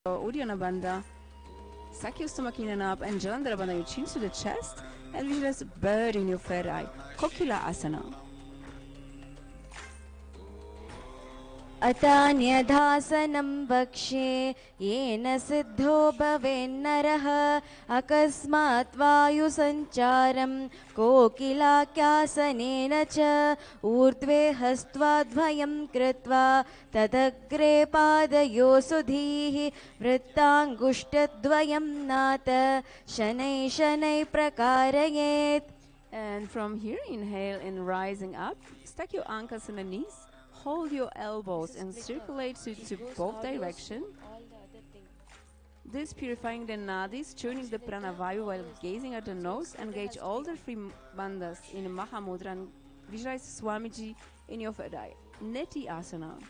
Uddiyana Bandha. Suck your stomach in and up, and Jalandhara Bandha, your chin to the chest, and visualize a bird in your third eye. Kokila Asana. अतान्यधासनं वक्ष्ये येन सिद्धो भवेन्नरः अकस्मात् वायुसञ्चारं कोकिलाक्यासनेन च ऊर्ध्वे हस्त्वाद्वयं कृत्वा तदग्रे पादयो सुधीः वृत्ताङ्गुष्ठद्वयं नाथ शनैः शनैः प्रकारयेत्. And from here, inhale and rising up. Stack your ankles and the knees. Hold your elbows and circulate to both directions. This purifying the nadis, tuning the pranavayu while gazing at the nose. Engage all the three bandhas in Mahamudra and visualize Swamiji in your third eye. Nithyananda.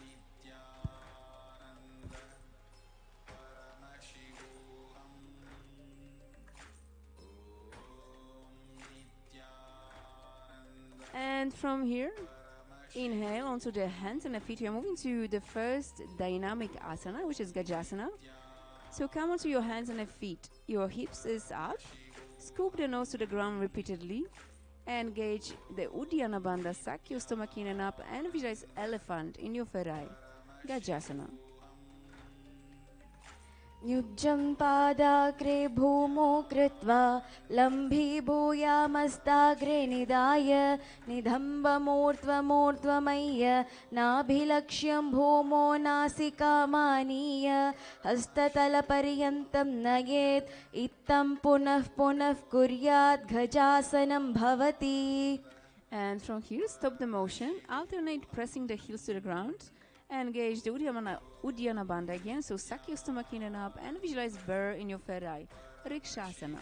And from here, inhale onto the hands and the feet. We are moving to the first dynamic asana, which is Gajasana. So come onto your hands and the feet. Your hips is up. Scoop the nose to the ground repeatedly. Engage the Uddiyana Bandha. Suck your stomach in and up and visualize elephant in your third eye. Gajasana. न्युज्जं पादाग्रे भूमो कृत्वा लम्भीभूयामस्ताग्रे निधाय निधम्बमूर्ध्वमूर्ध्वमय्य नाभिलक्ष्यं भूमो नासिकामानीय हस्ततलपर्यन्तं नयेत् इत्थं पुनः पुनः कुर्यात् गजासनं भवति. And from here, stop the motion. Alternate pressing the heels to the ground. Engage the Uddiyana Bandha again. So suck your stomach in and up and visualize bird in your third eye. Rikshasana.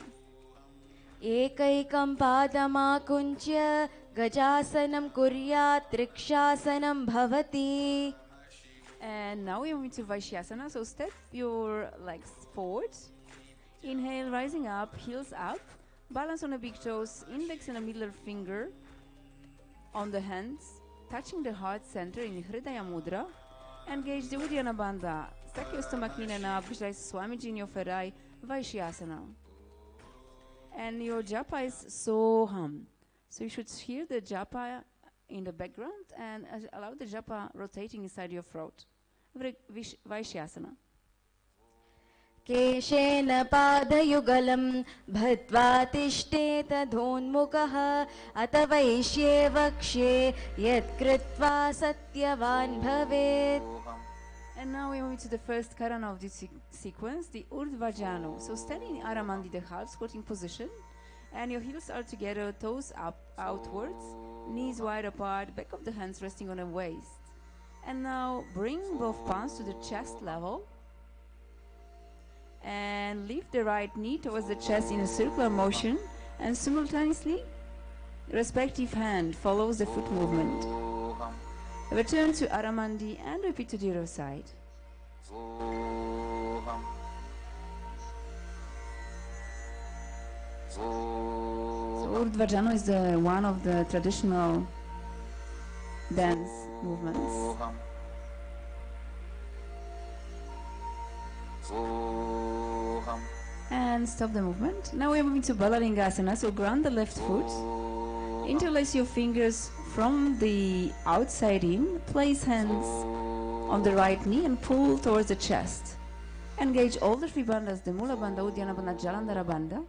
एकैकं पादमाकुञ्च्य गजासनं कुर्यात् रक्षासनं भवति. And now we move to Vaishyasana. So step your legs forward. Inhale, rising up, heels up. Balance on the big toes, index and the middle finger on the hands, touching the heart center in Hridaya Mudra. Engage the Uddiyana Bandha. Suck your stomach in and up. Visualize Swamiji in your third eye. Vaishyasana. And your japa is Soham. So you should hear the japa in the background and allow the japa rotating inside your throat. Vaishyasana. केशेन पादयुगलं भद्वा तिष्ठेत धोन्मुखः अत वैश्ये वक्ष्ये यत्कृत्वा सत्यवान् भवेत्. And now we move to the first karana of this sequence, the Urdhvajanu. So standing in Aramandi, the half squatting position, and your heels are together, toes up, outwards, knees wide apart, back of the hands resting on the waist. And now bring both palms to the chest level. And lift the right knee towards the chest in a circular motion, and simultaneously the respective hand follows the foot movement. Return to Aramandi and repeat to the other side. So Urdhvajanu is one of the traditional dance movements. And stop the movement. Now we are moving to Balalingasana. So ground the left foot. Interlace your fingers from the outside in. Place hands on the right knee and pull towards the chest. Engage all the three bandhas, the Mula Bandha, Uddiyana Bandha, Jalandhara Bandha.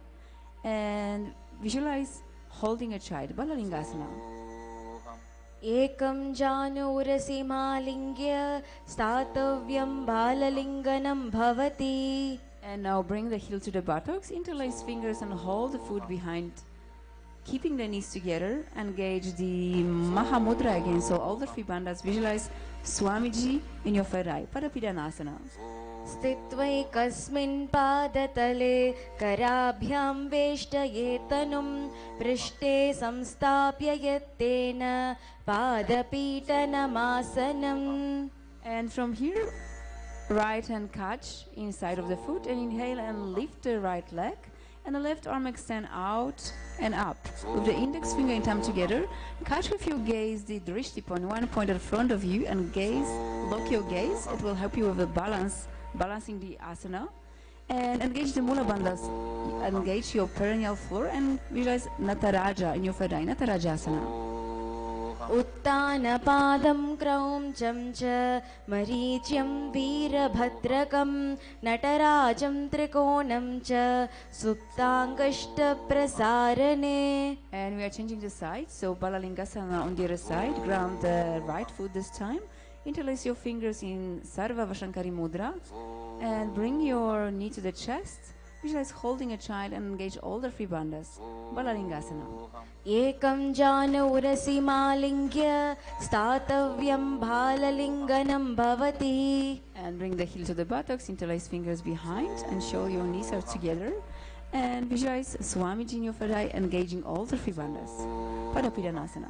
And visualize holding a child. Balalingasana. एकं जानुरसिमालिङ्ग्य स्थातव्यं बाललिङ्गनं भवति. And now bring the heel to the buttocks, interlace fingers and hold the foot behind. Keeping the knees together, engage the Mahamudra again. So all the three bandhas, visualize Swamiji in your third eye. Parapidanasana. स्थित्वैकस्मिन् पादतले कराभ्यां वेष्टयेतनुं पृष्ठे संस्थाप्य यत्तेन पादपीठनमासनम्. And from here, right hand catch inside of the foot and inhale and lift the right leg. And the left arm extend out and up. With the index finger and thumb together, catch with your gaze the drishti point, one point at front of you, and gaze, lock your gaze. It will help you with the balance balancing the asana. And engage the mula bandhas. Engage your perineal floor and visualize Nataraja in your Fadai, Natarajasana. उत्तानपादं क्रौञ्चं च मरीच्यं वीरभद्रकं नटराजं त्रिकोणं च सुप्ताङ्गष्टप्रसारणे. And we are changing the side, so Balalingasana on the other side. Ground the right foot this time. Interlace your fingers in Sarva Vashankari Mudra and bring your knee to the chest. Visualize holding a child and engage all the three bandhas. Balalingasana. एकं जानूरसि मालिङ्ग्य स्थातव्यं भाललिङ्गनं भवति. And bring the heel to the buttocks, interlace fingers behind and show your knees are together. And visualize Swamiji in your Fadai engaging all the three bandhas. Padapidanasana.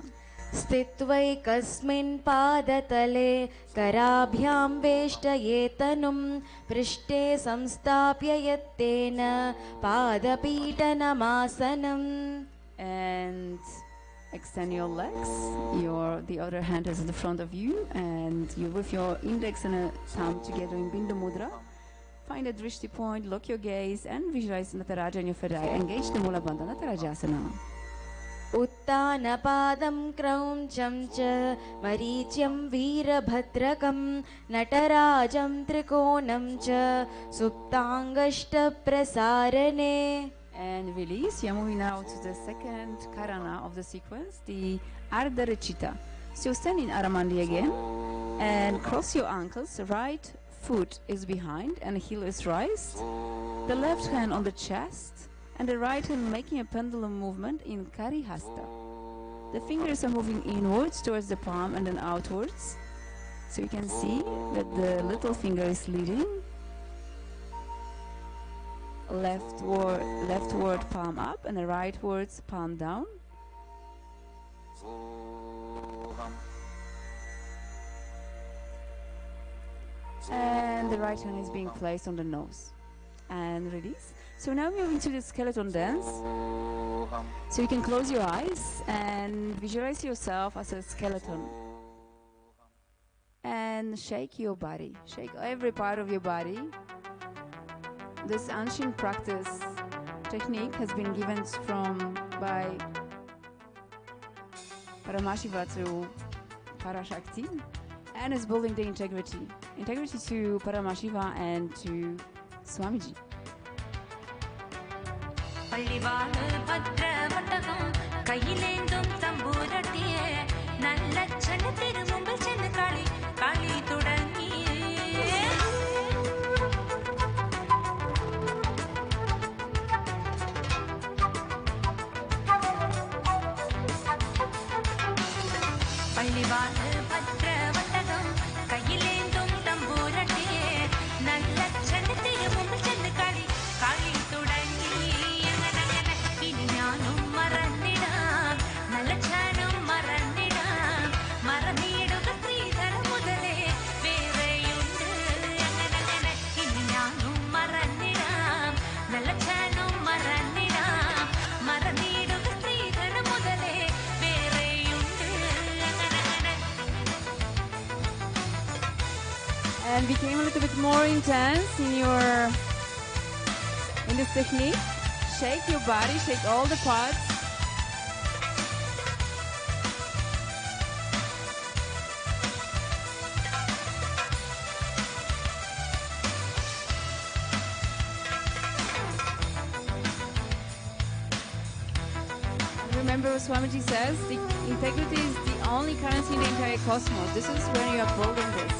स्थित्वैकस्मिन् पादतले कराभ्यां वेष्टयेतनुं पृष्ठे संस्थाप्य यत्तेन पादपीठनमासनम्. And extend your legs. The other hand is in the front of you, and you with your index and a thumb together in Bindu Mudra. Find a drishti point, lock your gaze, and visualize Nataraja in your Fadai. Engage the Mula Bandha, Natarajasana. उत्तानपादं क्रौञ्चं च मरीच्यं वीरभद्रकं नटराजं त्रिकोणं च सुप्ताङ्गष्टप्रसारणे. And release. You are moving now to the second karana of the sequence, the Ardha Rachita. So stand in Aramandi again and cross your ankles. Right foot is behind and heel is raised. The left hand on the chest and the right hand making a pendulum movement in Karihasta. The fingers are moving inwards towards the palm and then outwards. So you can see that the little finger is leading. Leftward palm up and the rightwards palm down. And the right hand is being placed on the nose. And release. So now we're into the skeleton dance. So you can close your eyes and visualize yourself as a skeleton. And shake your body. Shake every part of your body. This ancient practice technique has been given by Paramashiva to Parashakti and is building the integrity to Paramashiva and to Swamiji. And became a little bit more intense in this technique. Shake your body, shake all the parts. Remember what Swamiji says, the integrity is the only currency in the entire cosmos. This is when you are building this.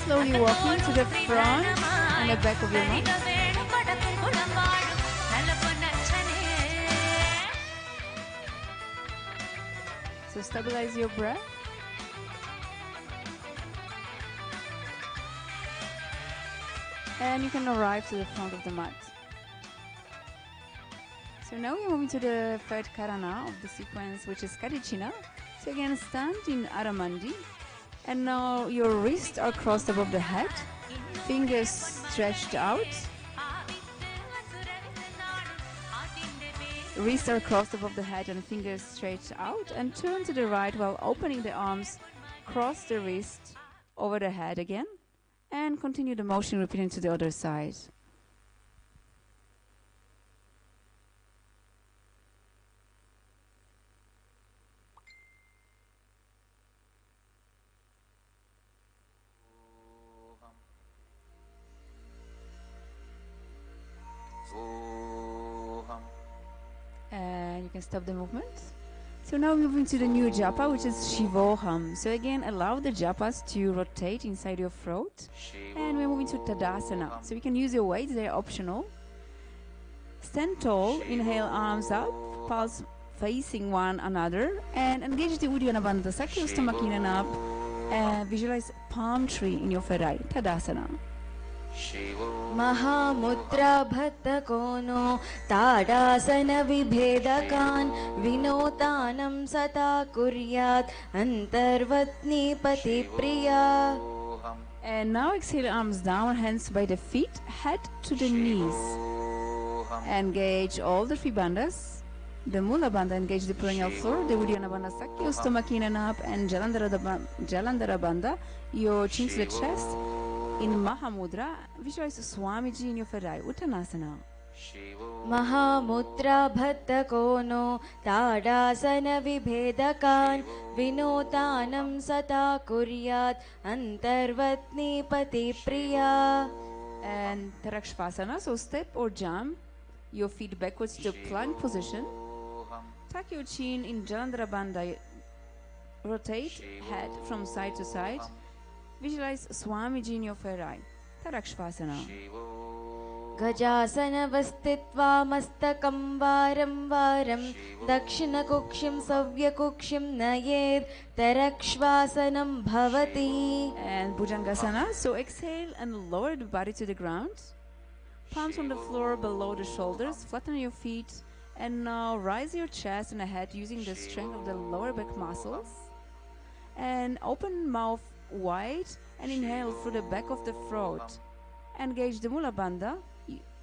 Slowly walking to the front and the back of your mat. So stabilize your breath. And you can arrive to the front of the mat. So now we're moving to the third karana of the sequence, which is Kadicina. So again, stand in Aramandi. And now your wrists are crossed above the head, fingers stretched out. Wrists are crossed above the head and fingers stretched out. And turn to the right while opening the arms. Cross the wrist over the head again. And continue the motion, repeating to the other side. And you can stop the movement. So now moving to the new japa, which is Shivoham. So again, allow the japas to rotate inside your throat. And we're moving to Tadasana. So you can use your weights, they're optional. Stand tall, inhale, arms up, palms facing one another. And engage the Uddiyana Bandha, Sakya stomach in and up. And visualize palm tree in your ferai, Tadasana. Mahamudra भत्तकोनो tadasana विभेदकान् विनोतानं सता कुर्यात् अन्तर्वत्नीपति प्रिया. And now exhale, arms down, hands by the feet, head to the knees. Engage all the three bandhas. The Mula Bandha, engage the perennial floor, the Uddiyana Bandha, Sakya stomach in and up, and Jalandhara Bandha, your chin to the chest. In Mahamudra, visualize Swamiji in your ferai, Uttanasana. Mahamudra भत्तकोनो tadasana विभेदकान् विनोतानं सता कुर्यात् अन्तर्वत्नीपति प्रिया. And Tarakshvasana, so step or jump your feet backwards to plank position. Tuck your chin in Jalandhara Bandha. Rotate head from side to side. Visualize Swamiji in your ferai, Tarakshvasana. गजासनवस्थित्वा मस्तकं वारं वारं दक्षिणकुक्षिं सव्यकुक्षिं नयेत् तरक्श्वासनं भवति. And Bhujangasana, so exhale and lower the body to the ground. Palms on the floor below the shoulders, flatten your feet. And now rise your chest and head using the strength of the lower back muscles. And open mouth wide and inhale through the back of the throat. Engage the Mula Bandha,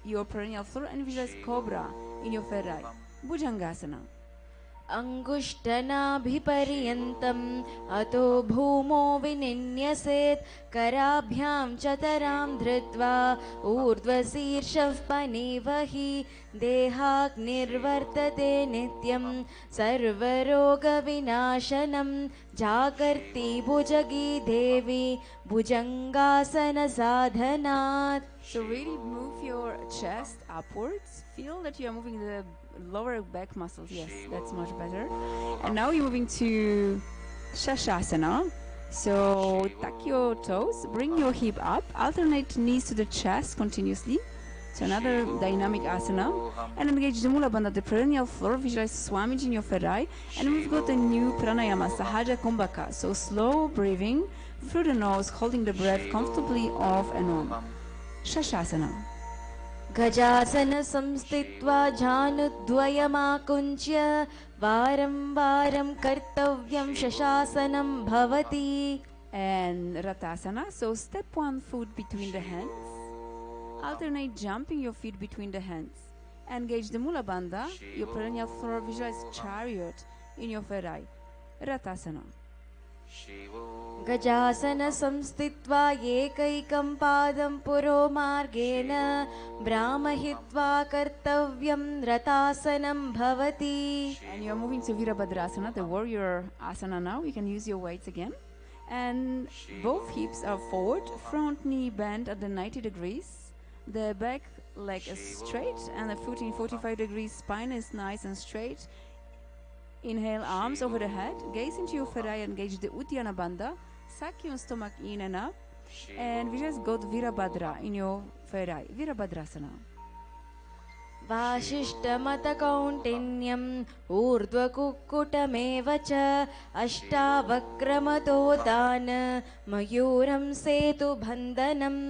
your perennial floor, and visualize Cobra in your ferai, Bhujangasana. अङ्गुष्ठनाभिपर्यन्तम् अतो भूमो विनिन्यसेत् कराभ्यां चतरां धृत्वा ऊर्ध्वशीर्षः पनीवहि देहाग्निर्वर्तते नित्यं सर्वरोगविनाशनं जागर्ति भुजगी देवी भुजङ्गासनसाधनात्. So really move your chest upwards. Feel that you are moving the lower back muscles. Yes, that's much better. And now you're moving to Shashasana. So tuck your toes, bring your hip up, alternate knees to the chest continuously. So another dynamic asana. And engage the Mula Bandha, the perennial floor. Visualize Swamiji in your ferai. And we've got a new pranayama, Sahaja Kumbhaka. So slow breathing through the nose, holding the breath comfortably off and on. Shashasana. गजासन संस्थित्वा जानुद्वयमाकुञ्च्य वारं वारं कर्तव्यं शशासनं भवति. And Ratasana, so step one foot between the hands. Alternate jumping your feet between the hands. Engage the Mula Bandha, your perennial floor. Visualize chariot in your ferai. Ratasana. गजासन संस्थित्वा एकैकं पादं पुरो मार्गेण ब्राह्महित्वा कर्तव्यं रतासनं भवति. And you are moving to Virabhadrasana, the warrior asana now. You can use your weights again. And both hips are forward, front knee bent at the 90 degrees. The back leg is straight and the foot in 45 degrees. Spine is nice and straight. Inhale, arms over the head. Gaze into your ferai, engage the Uddiyana Bandha. Suck your stomach in and up. And we just got Virabhadra in your ferai, Virabhadrasana. वासिष्ठमतकौण्डिन्यम् ऊर्ध्वकुक्कुटमेव च अष्टावक्रमतो तान् मयूरं सेतुबन्धनम्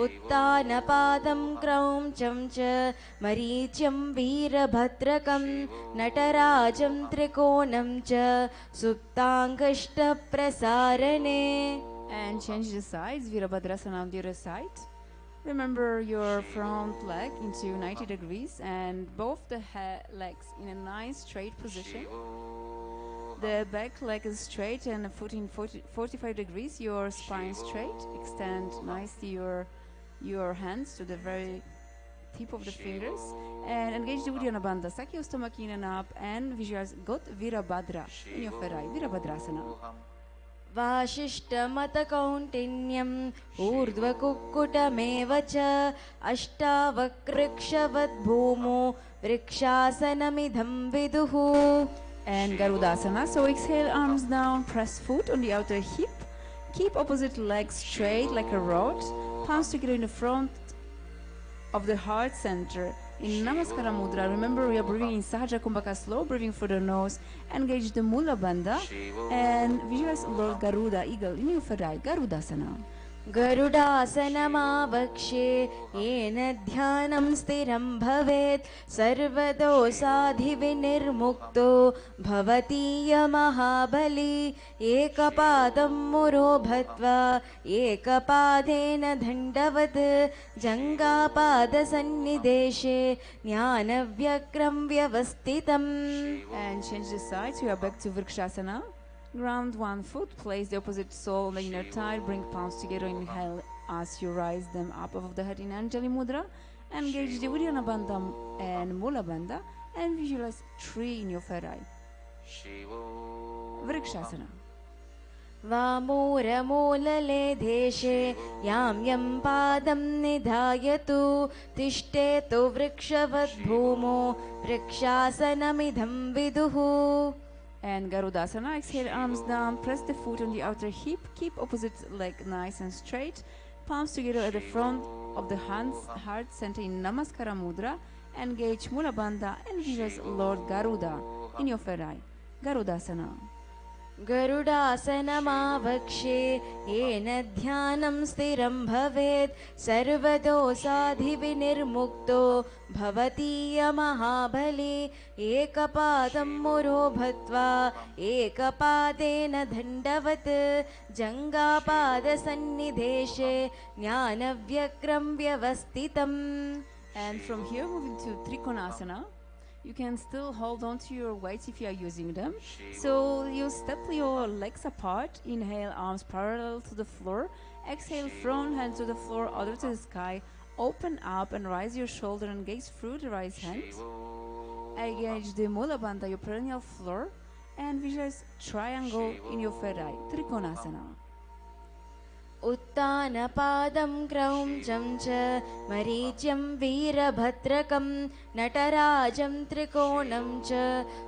उत्तानपादं क्रौञ्चं च मरीच्यं वीरभद्रकं नटराजं त्रिकोणं च सुप्ताङ्गष्टप्रसारणे. And change the sides, Virabhadrasana on the other side. Remember your front leg into 90 degrees and both the legs in a nice straight position. The back leg is straight and a foot in 45 degrees, your spine straight. Extend nicely your hands to the very tip of the fingers and engage the Uddiyana Bandha. Suck your stomach in and up and visualize God Virabhadra in your ferai, Virabhadrasana. वासिष्ठमतकौण्डिन्यम् ऊर्ध्वकुक्कुटमेव च अष्टावक्रक्षवद्भूमो वृक्षासनमिदं विदुः. And Garudasana. So exhale, arms down, press foot on the outer hip. Keep opposite leg straight like a rod. Palms together in the front of the heart center. In Namaskara Mudra, remember we are breathing in Sahaja Kumbhaka, slow breathing through the nose. Engage the Mula Bandha and visualize Lord Garuda, eagle, in your ferai, Garudasana. गरुडासनमावक्ष्ये येन ध्यानं स्थिरं भवेत् सर्वदोषाधिविनिर्मुक्तो भवति यमहाबली. एकपादं मुरो भत्वा एकपादेन दण्डवत् जङ्घापादसन्निदेशे ज्ञानव्यग्रं व्यवस्थितम्. And change the sides, we are back to Vrikshasana. Ground one foot, place the opposite sole on the inner thigh, bring palms together, inhale as you rise them up above the head in Anjali Mudra. Engage the Uddiyana Bandha and Mula Bandha and visualize tree in your ferai. Vrikshasana. वामूरमूलले देशे यां यं पादं निधायतु तिष्ठेतु वृक्षवद्भूमो वृक्षासनमिदं विदुः. And Garudasana, exhale, arms down, press the foot on the outer hip, keep opposite leg nice and straight, palms together at the front of the hands, heart center in Namaskara Mudra, engage Mula Bandha and visualize Lord Garuda in your ferai, Garudasana. गरुडासनमावक्ष्ये येन ध्यानं स्थिरं भवेत् सर्वदोषाधिविनिर्मुक्तो भवति यमहाबली. एकपादं मुरो भत्वा एकपादेन दण्डवत् जङ्घापादसन्निदेशे ज्ञानव्यग्रं व्यवस्थितम्. And from here moving to Trikonasana. You can still hold on to your weights if you are using them. So you step your legs apart. Inhale, arms parallel to the floor. Exhale, front hand to the floor, other to the sky. Open up and rise your shoulder and gaze through the right hand. Engage the Mula Bandha, your perennial floor, and visualize triangle in your ferai, Trikonasana. उत्तानपादं क्रौञ्चं च मरीच्यं वीरभद्रकं नटराजं त्रिकोणं च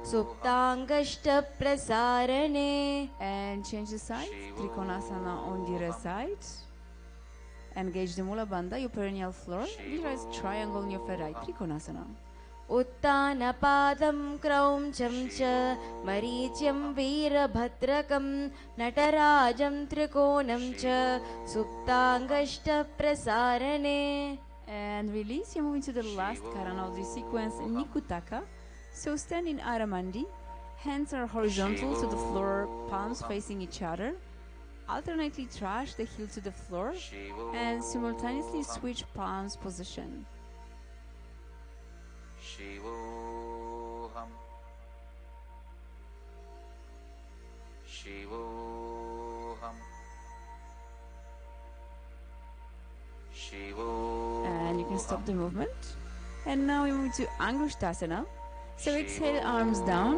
सुप्ताङ्गष्टप्रसारणे. And change the sides, Trikonasana on the other side. Engage the Mula Bandha, your perennial floor. Visualize triangle in your ferai, Trikonasana. उत्तानपादं क्रौञ्चं च मरीच्यं वीरभद्रकं नटराजं त्रिकोणं च सुप्ताङ्गष्टप्रसारणे. And release. You're moving to the last karana of this sequence, Nikutaka. So stand in Aramandi. Hands are horizontal to the floor, palms facing each other. Alternately trash the heel to the floor and simultaneously switch palms position. Shivoham, Shivoham, Shivoham. And you can stop the movement. And now we move to Angushtasana. So exhale, arms down.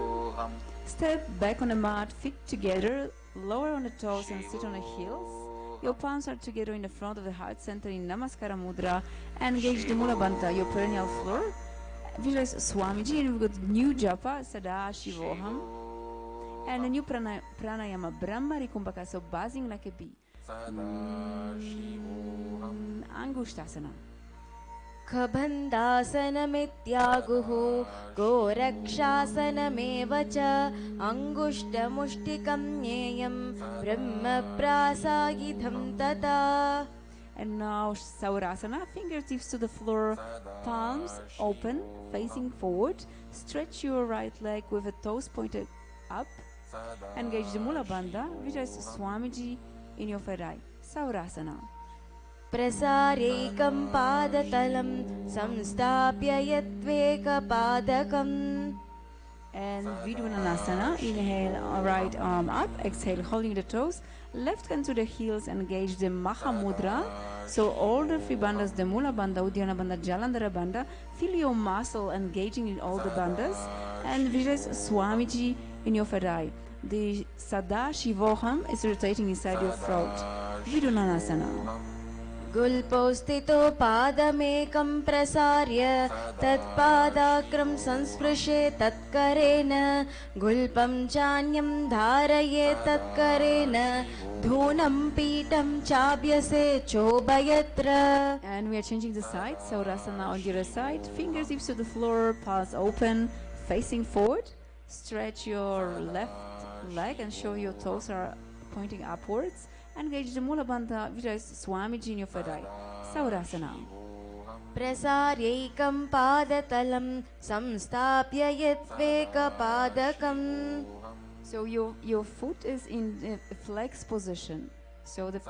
Step back on the mat, feet together, lower on the toes and sit on the heels. Your palms are together in the front of the heart center in Namaskara Mudra. Engage the Mula Bandha, your perennial floor. Visualize Swamiji, and we've got new japa, Paramashivoham, and a new pranayama, Brahmari Kumbhaka, so buzzing like a bee. Angushtasana. खबन्दासनमित्यागुः गोरक्षासनमेव च अङ्गुष्ठमुष्टिकं ज्ञेयं ब्रह्मप्रासायिधं तथा. And now Saurasana, fingertips to the floor, palms open, facing forward. Stretch your right leg with the toes pointed up. Engage the Mula Bandha, visualize Swamiji in your third eye. Saurasana. प्रसार्यैकं पादतलं संस्थाप्य यत्वेकपादकम्. And Vidunanasana, inhale, right arm up, exhale, holding the toes, left hand to the heels, engage the Mahamudra. So all the three bandhas, the Mula Bandha, Uddiyana Bandha, Jalandhara Bandha, feel your muscle engaging in all the bandhas, and visualize Swamiji in your third eye. The Sadashivoham is rotating inside your throat. Vidunanasana. गुल्पौ स्थितो पादमेकं प्रसार्य तत्पादाग्रं संस्पृशे तत्करेण गुल्पं चान्यं धारये तत्करेण धूनं पीठं चाभ्यसे चोभयत्र. And we are changing the side. Saurasana on the other side. Fingertips to the floor, palms open, facing forward. Stretch your left leg and show your toes are pointing upwards. Engage the Mula Bandha, visualize Swamiji in your third eye. Saurasana. प्रसार्यैकं पादतलं संस्थाप्य यत्वेकपादकम्. So your foot is in a flex position. So the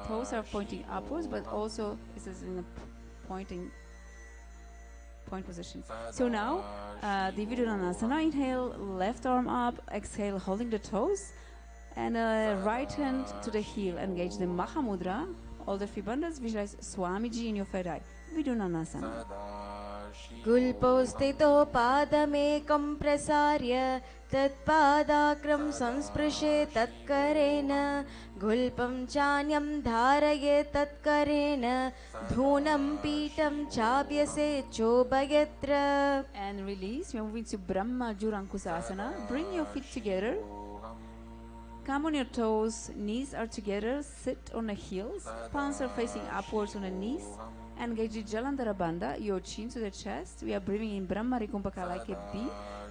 toes are pointing upwards, but also this is in a point position. So now the Vidunanasana, inhale, left arm up, exhale, holding the toes. And right hand to the heel, engage the Mahamudra, all the three bandhas, visualize Swamiji in your third eye. Vidunanasana. गुल्पौ स्थितो पादमेकं प्रसार्य तत्पादाग्रं संस्पृशे तत्करेण गुल्पं चान्यं धारये तत्करेण धूनं पीठं चाभ्यसे चोभयत्र. And release. We are moving to Brahma Jurankusasana. Bring your feet together. Come on your toes, knees are together, sit on the heels, palms are facing upwards on the knees. Engage the Jalandhara Bandha, your chin to the chest. We are breathing in Brahma Rikumpaka like a bee.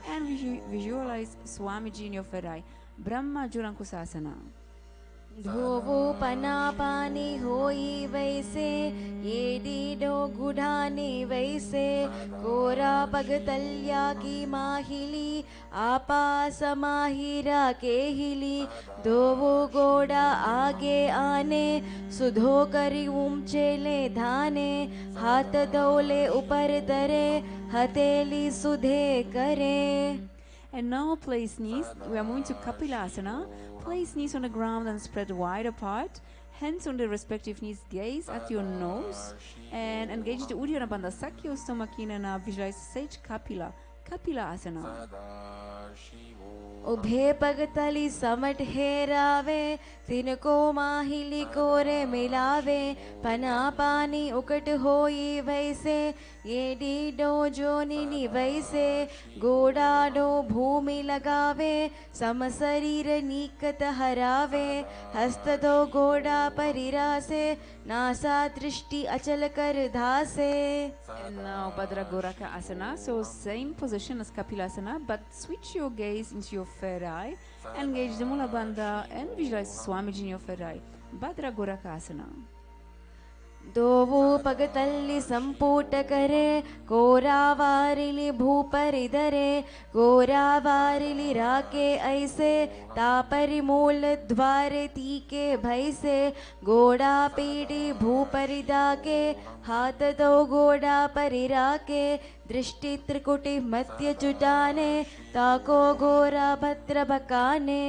And visualize Swamiji in your third eye. Brahma Jurankusasana. धोवोपनापानि होयि वैसे ये Dido गुढ़ानि वैसे कोरा पगतल्या की माहिली आपा समाहिरा केहिली दोवो गोड़ा आगे आने सुधो करी ऊंचेले धाने हाथ दौले ऊपर दरे हथेली सुधे करे. And now place knees. We are moving to Kapilasana. Place knees on the ground and spread wide apart. Hands on the respective knees. Gaze at your nose. And engage the Uddiyana Bandha, Sakya Stomakinana. Visualize Sage Kapila. Kapila Asana. उभे पगतली समट हेरावे तिनको माहिली कोरे मिलावे पना पानी उकट होई वैसे ये Dido जोनिनी वैसे गोडाडो भूमि लगावे सम शरीर नीकत हरावे हस्त दो गोड़ा परिरासे नासा दृष्टि अचल कर धासे. And now Bhadra Goraka Asana. So same position as Kapilasana, but switch your gaze into your third eye. Engage the Mula Bandha and visualize Swamiji in your third eye. Bhadra Goraka Asana. दोवो पगतल्ली संपूट करे कोरावारिली भूपरिधरे कोरावारिली राके ऐसे तापरि मूल द्वारे तीके भैसे गोड़ा पीड़ी भूपरिदा के हाथ दो गोड़ा परिराके दृष्टि त्रिकुटी मध्य जुटाने ताको गोरा भद्र बकाने.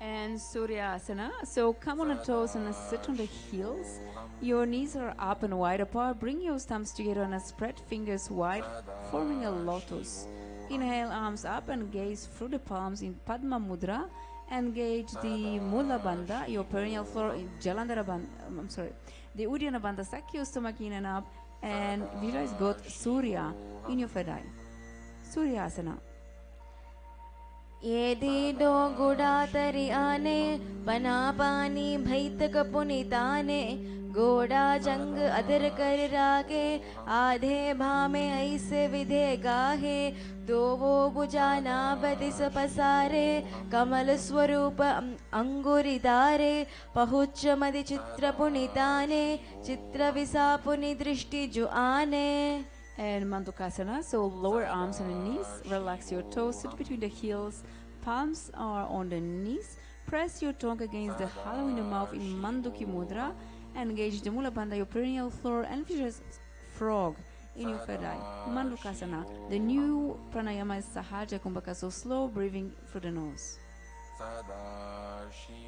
And Surya Asana. So come on the toes and sit on the heels. Your knees are up and wide apart. Bring your thumbs together and spread fingers wide, forming a lotus. Inhale, arms up and gaze through the palms in Padma Mudra. Engage the Mula Bandha, your perineal floor in Jalandhara Bandha. The Uddiyana Bandha, Sakya Stomakinana up, and visualize God Surya in your third eye. Surya Asana. येदीडो गुडातरि आने पनापानी भैतक पुनिताने गोड़ा जंग other कर रागे आधे भामे ऐसे विधे गाहे दो वो बुजाना बदिस पसारे कमल स्वरूप अंगुरिदारे पहुच मदि चित्र पुनिताने चित्र विसापुनि दृष्टि जो आने. And Mandukasana, so lower arms on the knees, relax your toes, sit between the heels, palms are on the knees, press your tongue against the hollow in the mouth in Manduki Mudra, engage the Mula Bandha, your perineal floor, and visualize frog in your third eye. Mandukasana, the new pranayama is Sahaja Kumbhaka, so slow breathing through the nose.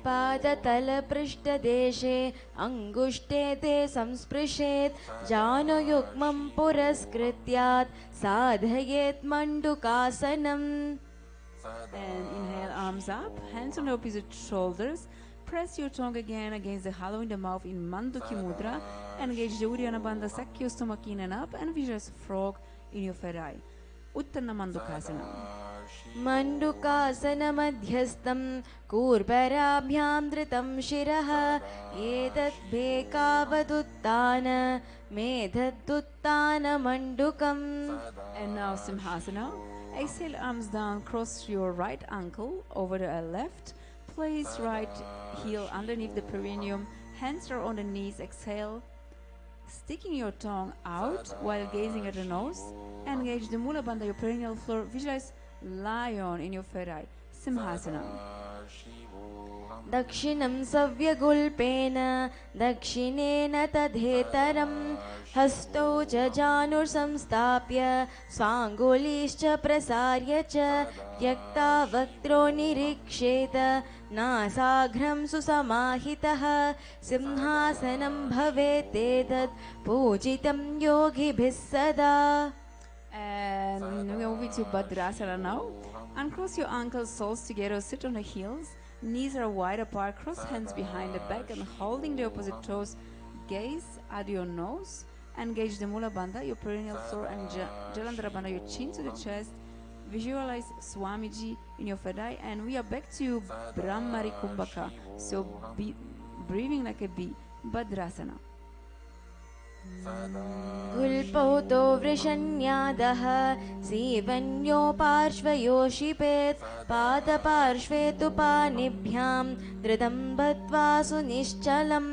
पादतलपृष्ठदेशे अङ्गुष्ठे ते संस्पृशेत् जानुयुग्मं पुरस्कृत्यात् साधयेत् मण्डुकासनम्. And inhale, arms up, hands on the opposite shoulders. Press your tongue again against the hollow in the mouth in Manduki Mudra. Engage the Uddiyana Bandha, suck your stomach in and up, and visualize frog in your third eye. Uttana Mandukasana. मण्डुकासनमध्यस्थं कूर्पराभ्यां धृतं शिरः एतत् भेकावदुत्तान मेधदुत्तानमण्डुकम्. And now Simhasana. Exhale, arms down, cross your right ankle over the left. Place right heel underneath the perineum. Hands are on the knees. Exhale, sticking your tongue out while gazing at the nose. Engage the Mula Bandha, your perineal floor. Visualize lion in your third eye. Simhasana. दक्षिणं सव्यगुल्पेन दक्षिणेन तद्धेतरं हस्तौ च जानुर्संस्थाप्य स्वाङ्गुलीश्च प्रसार्य च त्यक्ता वक्त्रो निरीक्षेत नासाग्रं सुसमाहितः सिंहासनं भवेतेतत् पूजितं योगिभिः सदा. And we are moving to Bhadrasana now. Uncross your ankles, soles together, sit on the heels. Knees are wide apart, cross hands behind the back and holding the opposite toes. Gaze at your nose. Engage the Mula Bandha, your perineal floor, and Jalandhara Bandha, your chin to the chest. Visualize Swamiji in your third eye. And we are back to Brahmari Kumbhaka. So breathing like a bee. Bhadrasana. गुल्पौतो वृषण्यादः सीवन्यो पार्श्वयोषिपेत् पादपार्श्वे तु पाणिभ्यां धृतं बद्ध्वा सुनिश्चलं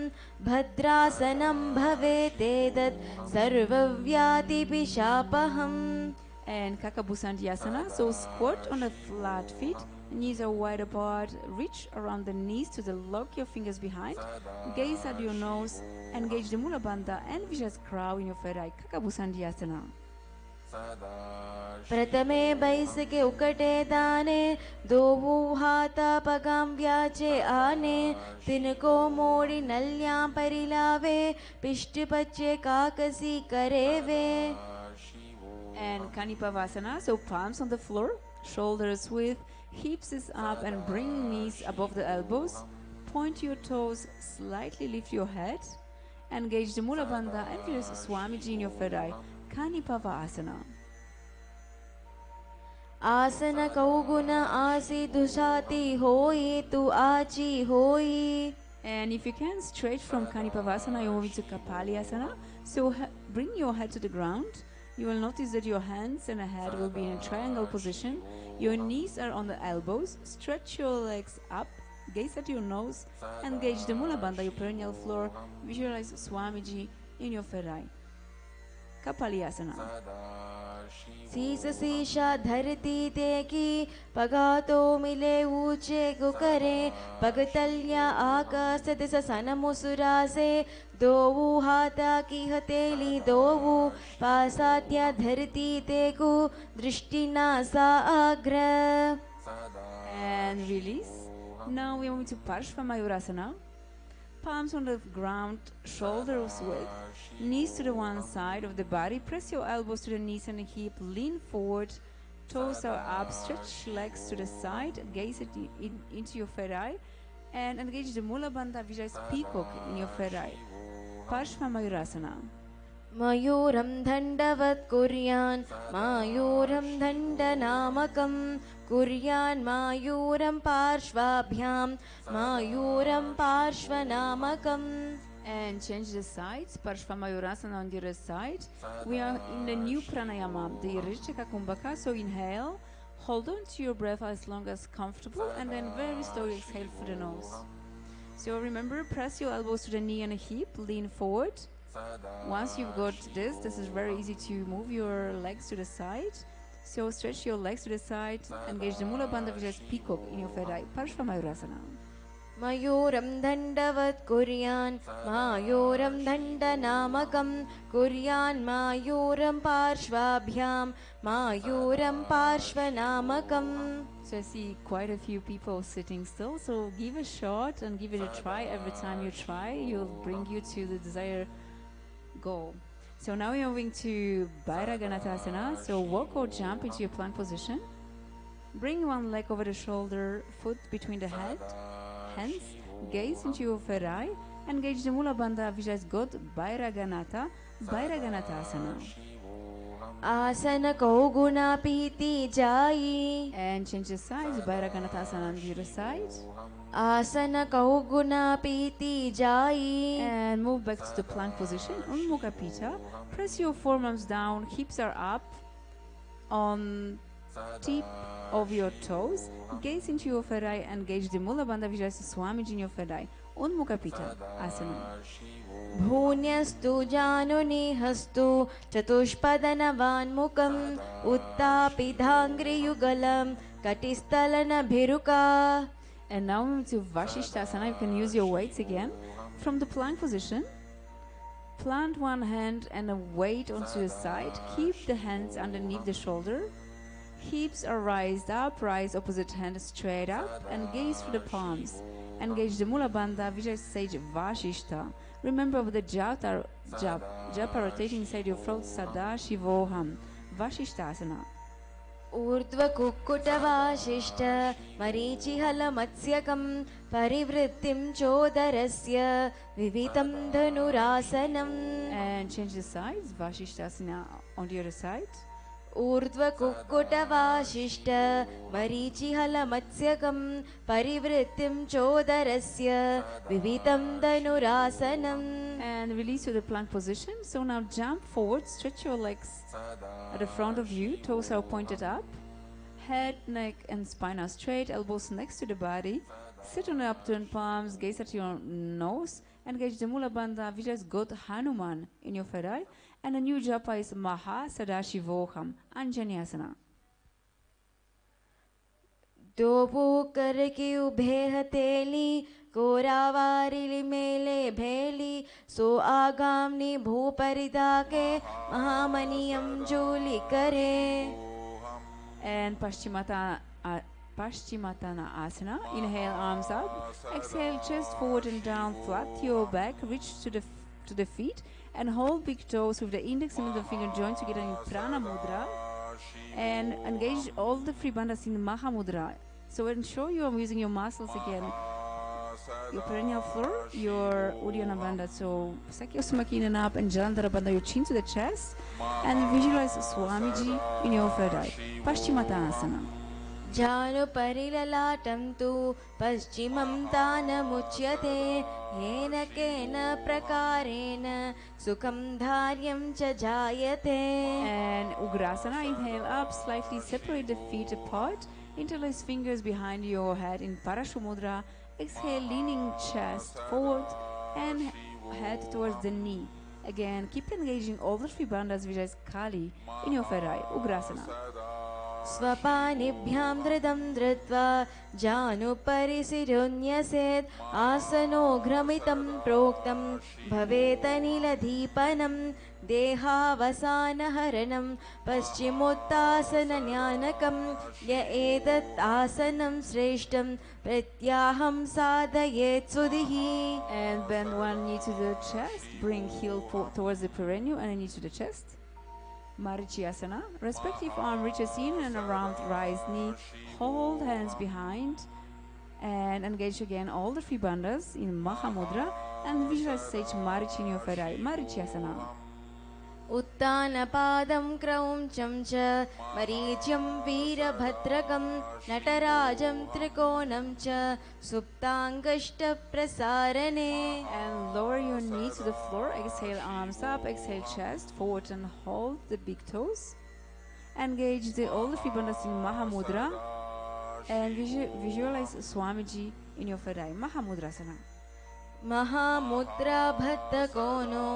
भद्रासनं भवेतेतत् सर्वव्याधिपिशापहम्. And Kakabusandhyasana, so squat on the flat feet, knees are wide apart, reach around the knees to the lock your fingers behind, gaze at your nose, engage the Mula Bandha and visualize crow in your third eye. Kakabusandhyasana. प्रथमे बैसके उकटे दाने दो हाथा पगाम व्याचे आने तिनको मोड़ी नल्यां परिलावे पिष्ट पच्चे काकसी करेवे. And Kanipavasana, so palms on the floor, shoulders width, hips is up and bring knees above the elbows. Point your toes, slightly lift your head. Engage the Mula Bandha and feel Swamiji in your third eye. Kanipavasana. आसन कौगुन आसी दुषाति होई तु आची होई. And if you can, straight from Kanipavasana, you move into Kapalyasana. So bring your head to the ground. You will notice that your hands and head will be in a triangle position. Your knees are on the elbows. Stretch your legs up. Gaze at your nose. Engage the Mula Bandha, your perineal floor. Visualize Swamiji in your third eye. Kapalyasana. शीस शीशा धरती तेकी पगातो मिले ऊंचे गुकरे पगतल्या आकाश this सन मुसुरासे दोवु हाथा की हथेली दोवु पासात्या धरती तेकु दृष्टि NASA Agra. And release. Now we are moving to Parshvamayurasana. Palms on the ground, shoulders width, knees to the one side of the body. Press your elbows to the knees and the hip. Lean forward, toes are up. Stretch legs to the side. Gaze into your third eye, and engage the Mula Bandha. Visualize peacock in your third eye. Parshvamayurasana. मयूरं दण्डवत् कुर्यान् मायूरं दण्डनामकं कुर्यान् मायूरं पार्श्वाभ्यां मायूरं पार्श्वनामकम्. And change the sides. Parshvamayurasana on the other side. We are in the new pranayama, the Richika Kumbhaka. So inhale, hold on to your breath as long as comfortable, and then very slowly exhale through the nose. So remember, press your elbows to the knee and a hip, lean forward. Once you've got this is very easy to move your legs to the side. So stretch your legs to the side, engage the Mula Bandha, which is peacock in your third eye. Parshvamayurasana. मयूरं दण्डवत् कुर्यान् मायूरं दण्डनामकं कुर्यान् मायूरं पार्श्वाभ्यां मायूरं पार्श्वनामकम्. So I see quite a few people sitting still, so give a shot and give it a try. Every time you try, you'll bring you to the desired goal. So now we're moving to Bhairaganatasana. So walk or jump into your plank position. Bring one leg over the shoulder, foot between the head, hands, gaze into your third eye, engage the Mula Bandha, visualize God, Bhairaganatasana. Asana Kauguna Piti Jai. And change the sides, Bhairaganatasana on the other side. Asana Kauguna Piti Jai. And move back to the plank position, Unmukha Pita. Press your forearms down, hips are up on tip of your toes. Gaze into your third eye and engage the Mula Bandha, visualize Swamiji in your third eye. Unmukha Pita Asana. Bhunyasthu janunihastu chatushpadanavaन्मुखम् उत्तापिधाङ्घ्रियुगलं कटिस्थलनभिरुका. And now moving to Vashishtasana, you can use your weights again. From the plank position, plant one hand and a weight onto the side. Keep the hands underneath the shoulder. Hips are raised up, rise opposite hand straight up and gaze through the palms. Engage the Mula Bandha, visualize sage Vashishta. Remember the japa rotating inside your throat, Sadashivoham. Vashishtasana. ऊर्ध्व कुक्कुट Vasishtha मरीचिहल मत्स्यकं परिवृत्तिं चोदरस्य विवितं धनुरासनम्. And change the sides, Vashishtasana on the other side. ऊर्ध्व कुक्कुट Vasishtha मरीचिहल मत्स्यकं परिवृत्तिं चोदरस्य विवितं धनुरासनम्. And release to the plank position. So now jump forward, stretch your legs at the front of you, toes are pointed up, head, neck and spine are straight, elbows next to the body. Sit on the upturned palms, gaze at your nose, engage the Mula Bandha, visualize God Hanuman in your third eye. And the new japa is Maha Sadashivoham, Anjaneyasana. दो कर की उभे हथेली कोरावारिली मेले भेली सो आगामनी भूपरिदा के महामनियम जूली करे. And Paschimottanasana Asana. Inhale, arms up. Exhale, chest forward and down, flat your back, reach to the feet, and hold big toes with the index and middle finger joined together in Prana Mudra. And engage all the three bandhas in Maha Mudra. So ensure you are using your muscles again. Your perennial floor, your Uddiyana Bandha. So Sakya in and up and Jalandhara Bandha, your chin to the chest. And visualize Swamiji in your third eye. Paschimottanasana. जानु परिललाटं तु पश्चिमं तानमुच्यते येन केन प्रकारेण सुखं धार्यं च जायते. And Ugrasana, inhale up, slightly separate the feet apart, interlace fingers behind your head in Parashumudra. Exhale, leaning chest forward and head towards the knee. Again, keep engaging all the three bandhas, visualize Kali in your third eye. Ugrasana. स्वपानिभ्यां धृतं धृत्वा जानुपरिसिरुन्यसेत् आसनो घ्रमितं प्रोक्तं भवेतनिलदीपनं देहावसानहरणं पश्चिमोत्तासनज्ञानकं य एतत् आसनं श्रेष्ठं प्रत्याहं साधयेत् सुधिः. And bend one knee to the chest, bring heel towards the perineum and a knee to the chest. Marichyasana. Respective arm reaches in and around rise knee. Hold hands behind and engage again all the three bandhas in Mahamudra and visualize sage Marichi in your third eye. Marichyasana. उत्तानपादं क्रौञ्चं च मरीच्यं वीरभद्रकं नटराजं त्रिकोणं च सुप्ताङ्गष्टप्रसारणे. And lower your knees to the floor. Exhale, arms up. Exhale, chest forward and hold the big toes. Engage all the three bandhas in Mahamudra. And visualize Swamiji in your third eye. Mahamudrasana. महामुद्राभद्रकोनो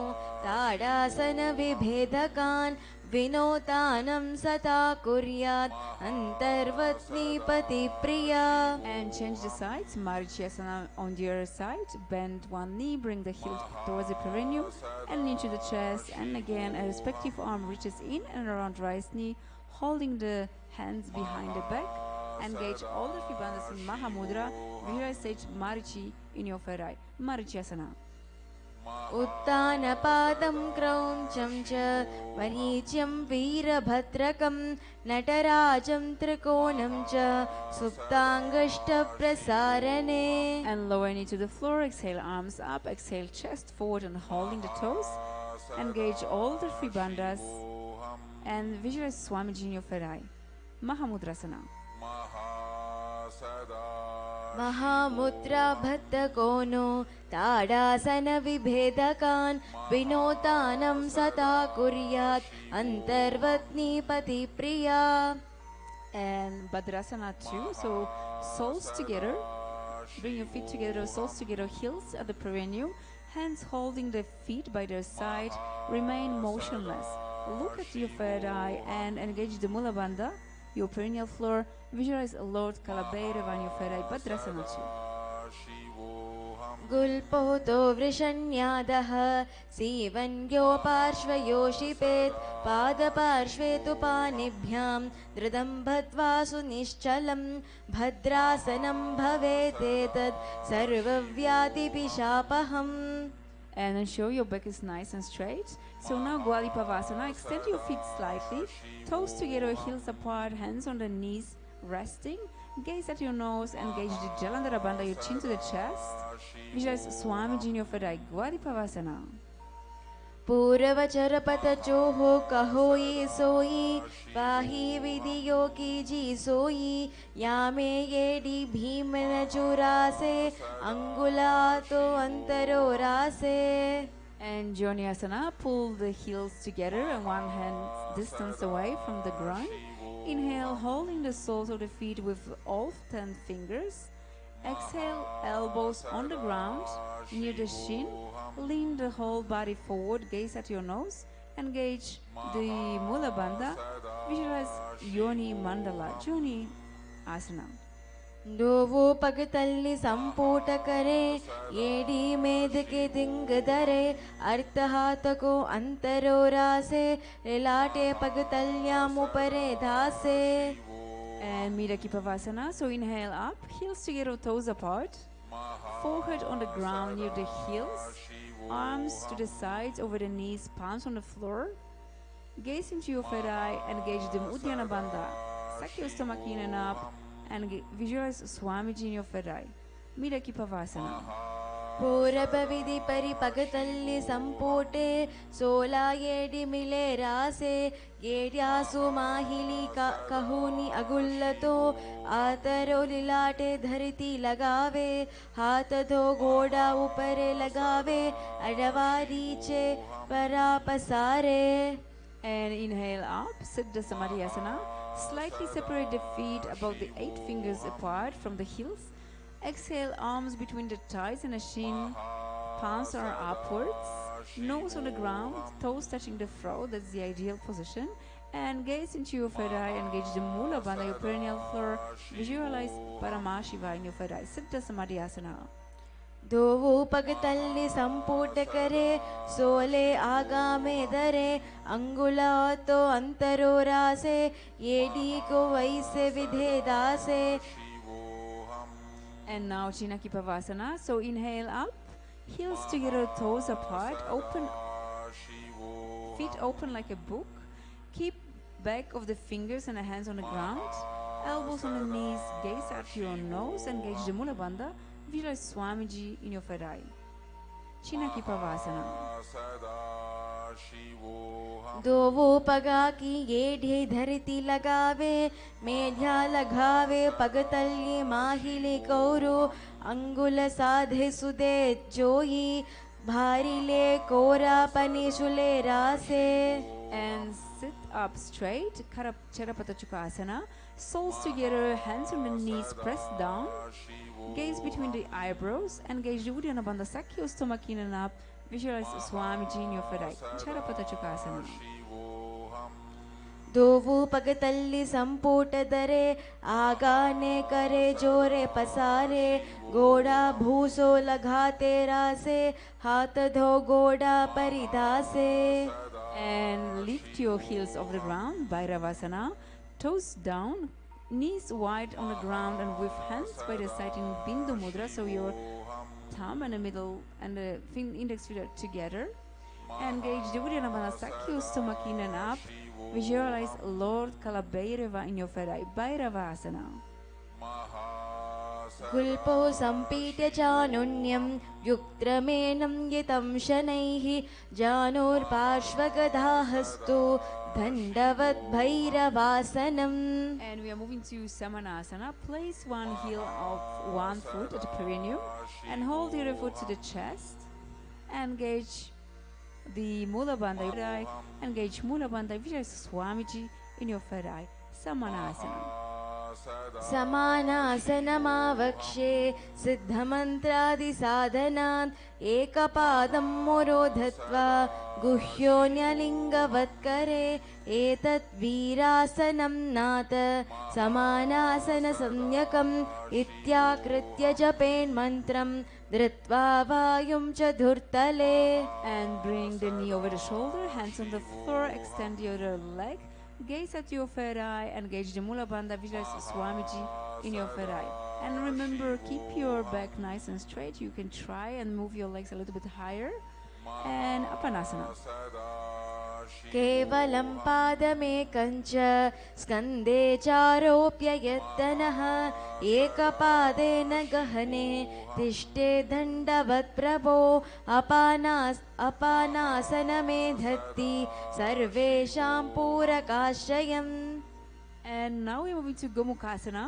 ताडासनविभेदकान् विनोतानं सदा कुर्यात् अन्तर्वत्नीपतिप्रिया. And change the sides. Marichyasana on the other side. Bend one knee, bring the heel towards the perineum and into the chest. And again, a respective arm reaches in and around right knee, holding the hands behind the back. Engage all the three bandhas in Mahamudra. Visualize sage Marichi in your third eye. Marichyasana. उत्तानपादं क्रौञ्चं च मरीच्यं वीरभद्रकं नटराजं त्रिकोणं च सुप्ताङ्गष्टप्रसारणे. And lower knee to the floor. Exhale, arms up. Exhale, chest forward and holding the toes. Engage all the three bandhas. And visualize Swamiji in your third eye. Mahamudrasana. महामुद्राभद्रकोनो ताडासनविभेदकान् विनोतानं सदा कुर्यात् अन्तर्वत्नीपतिप्रिया. And Bhadrasana too. So soles together. Bring your feet together, soles together, heels at the perineum. Hands holding the feet by their side. Remain motionless. Look at your third eye and engage the Mula Bandha, your perineal floor. Visualize Lord Kalabhairava in your third eye. Bhadrasana too. गुल्पोतो वृषण्यादः सीवन्यो पार्श्वयोषिपेत् पादपार्श्वे तु पाणिभ्यां धृतं बद्ध्वा सुनिश्चलं भद्रासनं भवेतेतत् सर्वव्याधिपिशापहम्. And ensure your back is nice and straight. So now Gwadipavasana. Extend your feet slightly. Toes together, heels apart, hands on the knees, resting. Gaze at your nose, engage the Jalandhara Bandha, your chin to the chest. Visualize Swamiji in your third eye. Gwadipavasana. पूर्वचरपतचोः कहोयि सोयि पाहि विधियो कीजि सोयि यामे येडि भीमनचुरासे अंगुलातो अंतरो रासे. And Jnanasana. Pull the heels together and one hand distance away from the ground. Inhale, holding the soles of the feet with all 10 fingers. Exhale, elbows on the ground, near the shin. Lean the whole body forward, gaze at your nose. Engage the Mula Bandha. Visualize Yoni Mandala, Yoni Asana. डोवो पगतल्लि संपूटकरे येडी मेदके दिंगदरे अर्थहातको अंतरो रासे रिलाटे पगतल्यामुपरे धासे. And Midakipavasana. So inhale up, heels together, toes apart. Forehead on the ground near the heels. Arms to the sides, over the knees, palms on the floor. Gaze into your third eye and engage the Uddiyana Bandha. Suck your stomach in and up and visualize Swamiji in your third eye. Midakipavasana. पूरभविधि परिपगतल्लि संपूटे सोला येडि मिले रासे येड्यासु माहिली कहूनि अगुल्लतो आतरो लिलाटे धरती लगावे हाथ धो घोड़ा ऊपरे लगावे अडवारीचे परा पसारे. And inhale up, Siddha Samadhyasana. Slightly separate the feet about the 8 fingers apart from the heels. Exhale, arms between the thighs and the shin. Palms are upwards. Nose on the ground, toes touching the floor. That's the ideal position. And gaze into your third eye. Engage the Mula Bandha, your perineal floor. Visualize Paramashivoham in your third eye. Siddha Samadhyasana. दोवो पगतल्लि संपूटकरे सोले आगामे दरे अंगुलातो अंतरो रासे येडी को वैसे विधे दासे. And now Chinakipavasana. So inhale up, heels together, toes apart, open, feet open like a book. Keep back of the fingers and the hands on the ground, elbows on the knees, gaze at your nose, engage the Mula Bandha. Visualize Swamiji in your third eye. Chinakipavasana. दोवो पगा की येढ़े धरती लगावे मेढ़ा लगावे पगतल्ये माहिले कौरो अंगुल साधे सुदे जोई भारिले कोरा पनिशुले रासे. And sit up straight, Charapata Chukasana, soles together, hands on the knees, pressed down, gaze between the eyebrows, and gaze the Uddiyana Bandha Sakya Stomakinan up. Visualize Swamiji in your ferai. Charapata Chukasana. दोवो पगतल्ली संपुट दरे आगाने करे जोरे पसारे गोड़ा भूसो लगाते रासे हाथ धो गोड़ा परिधासे. And lift your heels off the ground, Bhairavasana, toes down, knees wide on the ground, and with hands by the side in Bindu Mudra, so your thumb and the middle and the index finger together. Engage the Uddiyana Bandha Sakya Stomakinan up. Visualize Lord Kalabhairava in your ferai, Bhairavasana. गुल्पो सम्पीट्य चानुन्यं युक्त्रमेनं यतं शनैः जानोर्पार्श्वगदाहस्तु दण्डवद् भैरवासनम्. And we are moving to Samanasana. Place one heel of one foot at the perineum and hold the other foot to the chest. Engage the Mula Bandha. Engage Mula Bandha. Visualize Swamiji in your ferai, Samanasana. समानासनमावक्षे सिद्धमन्त्रादिसाधनान् एकपादं मुरोधत्वा गुह्योऽन्यलिङ्गवत्करे एतत् वीरासनं नाथ समानासनसंज्ञकम् इत्याकृत्य जपेन्मन्त्रं धृत्वा वायुं च धुर्तले. And bring the knee over the shoulder, hands on the floor, extend the other leg. Gaze at your ferai, engage the Mula Bandha, visualize Swamiji in your ferai. And remember, keep your back nice and straight. You can try and move your legs a little bit higher. And Apanasana. केवलं पादमेकं च स्कन्दे चारोप्य यत्तनः एकपादेन गहने तिष्ठे दण्डवत् प्रभो अपानासनमे धत्ति सर्वेषां पूरकाश्रयम्. And now we're moving to Gomukhasana.